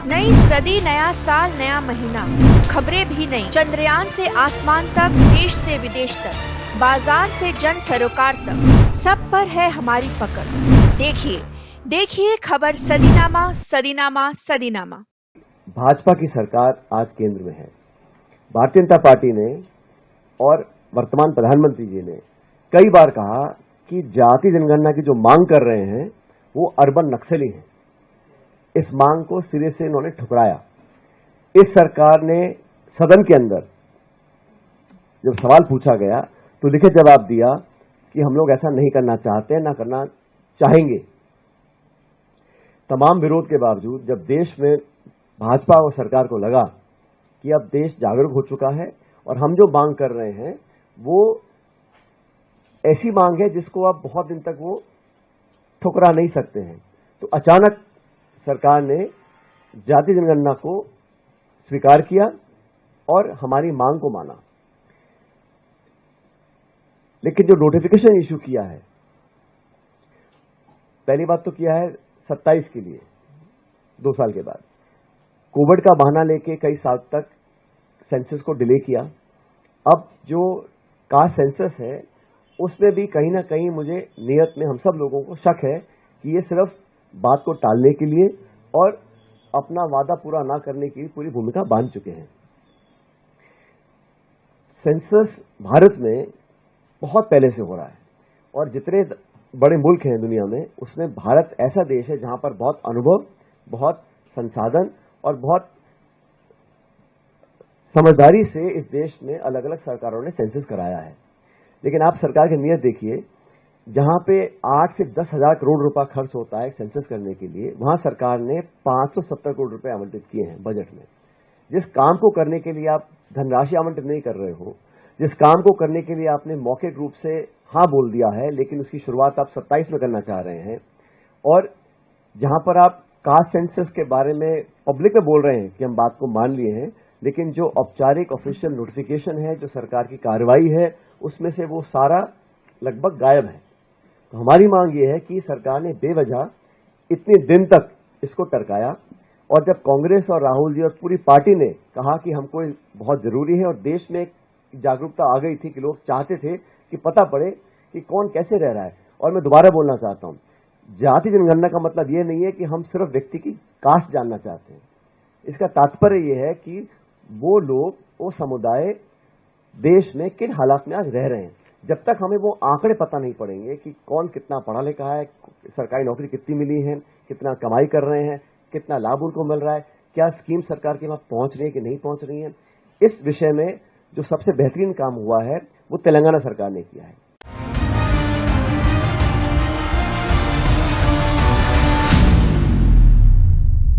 नई सदी, नया साल, नया महीना, खबरें भी नई। चंद्रयान से आसमान तक, देश से विदेश तक, बाजार से जन सरोकार तक, सब पर है हमारी पकड़। देखिए देखिए खबर सदीनामा सदीनामा सदीनामा। भाजपा की सरकार आज केंद्र में है। भारतीय जनता पार्टी ने और वर्तमान प्रधानमंत्री जी ने कई बार कहा कि जाति जनगणना की जो मांग कर रहे हैं वो अर्बन नक्सली हैं। इस मांग को सिरे से इन्होंने ठुकराया। इस सरकार ने सदन के अंदर जब सवाल पूछा गया तो लिखित जवाब दिया कि हम लोग ऐसा नहीं करना चाहते, ना करना चाहेंगे। तमाम विरोध के बावजूद जब देश में भाजपा और सरकार को लगा कि अब देश जागरूक हो चुका है और हम जो मांग कर रहे हैं वो ऐसी मांग है जिसको अब बहुत दिन तक वो ठुकरा नहीं सकते हैं, तो अचानक सरकार ने जाति जनगणना को स्वीकार किया और हमारी मांग को माना। लेकिन जो नोटिफिकेशन इश्यू किया है, पहली बात तो किया है 27 के लिए, 2 साल के बाद कोविड का बहाना लेके कई साल तक सेंसस को डिले किया। अब जो कास्ट सेंसस है उसमें भी कहीं ना कहीं मुझे नियत में हम सब लोगों को शक है कि ये सिर्फ बात को टालने के लिए और अपना वादा पूरा ना करने की पूरी भूमिका बांध चुके हैं। सेंसस भारत में बहुत पहले से हो रहा है और जितने बड़े मुल्क हैं दुनिया में उसमें भारत ऐसा देश है जहां पर बहुत अनुभव, बहुत संसाधन और बहुत समझदारी से इस देश में अलग अलग सरकारों ने सेंसस कराया है। लेकिन आप सरकार की नीयत देखिए, जहां पे 8 से 10 हजार करोड़ रुपया खर्च होता है सेंसस करने के लिए, वहां सरकार ने 570 करोड़ रुपए आवंटित किए हैं बजट में। जिस काम को करने के लिए आप धनराशि आवंटित नहीं कर रहे हो, जिस काम को करने के लिए आपने मौखिक रूप से हां बोल दिया है लेकिन उसकी शुरुआत आप 27 में करना चाह रहे हैं, और जहां पर आप कास्ट सेंसस के बारे में पब्लिक में बोल रहे हैं कि हम बात को मान लिए हैं, लेकिन जो औपचारिक ऑफिशियल नोटिफिकेशन है, जो सरकार की कार्रवाई है, उसमें से वो सारा लगभग गायब है। तो हमारी मांग ये है कि सरकार ने बेवजह इतने दिन तक इसको टरकाया, और जब कांग्रेस और राहुल जी और पूरी पार्टी ने कहा कि हमको बहुत जरूरी है और देश में एक जागरूकता आ गई थी कि लोग चाहते थे कि पता पड़े कि कौन कैसे रह रहा है। और मैं दोबारा बोलना चाहता हूं, जाति जनगणना का मतलब यह नहीं है कि हम सिर्फ व्यक्ति की कास्ट जानना चाहते हैं। इसका तात्पर्य यह है कि वो लोग, वो समुदाय देश में किन हालात में आज रह रहे हैं। जब तक हमें वो आंकड़े पता नहीं पड़ेंगे कि कौन कितना पढ़ा लिखा है, सरकारी नौकरी कितनी मिली है, कितना कमाई कर रहे हैं, कितना लाभ उनको मिल रहा है, क्या स्कीम सरकार के वहां पहुंच रही है कि नहीं पहुंच रही है, इस विषय में जो सबसे बेहतरीन काम हुआ है वो तेलंगाना सरकार ने किया है।